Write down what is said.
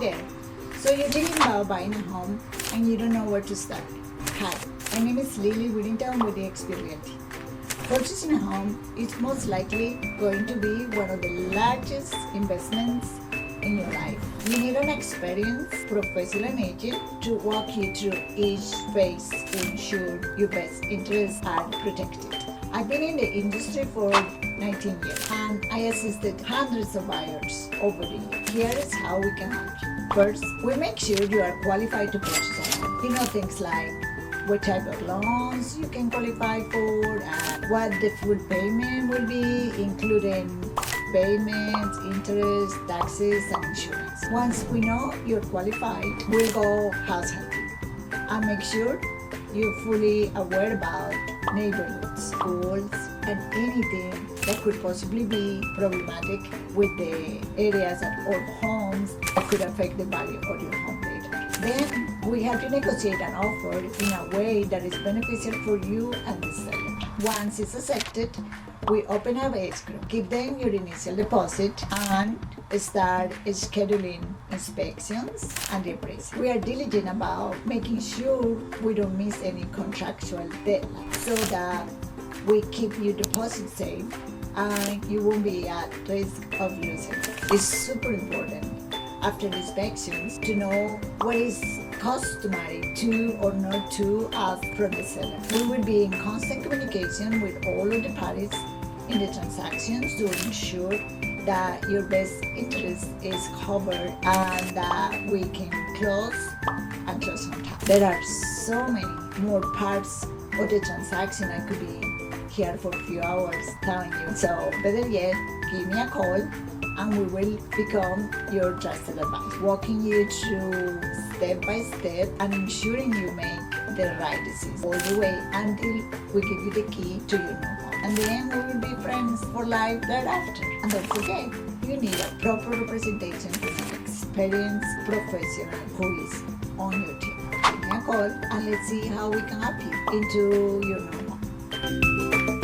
there. So you're thinking about buying a home and you don't know where to start. Hi, my name is Whittington with EXP Luxury. Purchasing a home is most likely going to be one of the largest investments in your life. You need an experienced professional agent to walk you through each phase to ensure your best interests are protected. I've been in the industry for 19 years and I assisted hundreds of buyers over the years. Here is how we can help you. First, we make sure you are qualified to purchase a home. You know things like what type of loans you can qualify for and what the full payment will be, including payments, interest, taxes, and insurance. Once we know you're qualified, we'll go house hunting and make sure you're fully aware about neighborhoods, schools, and anything that could possibly be problematic with the areas or homes that could affect the value of your home later. Then we have to negotiate an offer in a way that is beneficial for you and the seller. Once it's accepted, we open up escrow, give them your initial deposit, and start scheduling inspections and appraisal. We are diligent about making sure we don't miss any contractual deadlines so that we keep your deposit safe and you won't be at risk of losing it. It's super important after inspections to know what is customary to or not to ask from the seller. We will be in constant communication with all of the parties in the transactions to ensure that your best interest is covered and that we can close and close on time. There are so many more parts of the transaction. I could be here for a few hours telling you. So better yet, give me a call and we will become your trusted advisor, walking you through step by step and ensuring you make the right decision all the way until we give you the key to your new home. And then we will be friends for life thereafter. And don't forget, you need a proper representation from an experienced professional who is on your team. Give me a call and let's see how we can help you into your new home.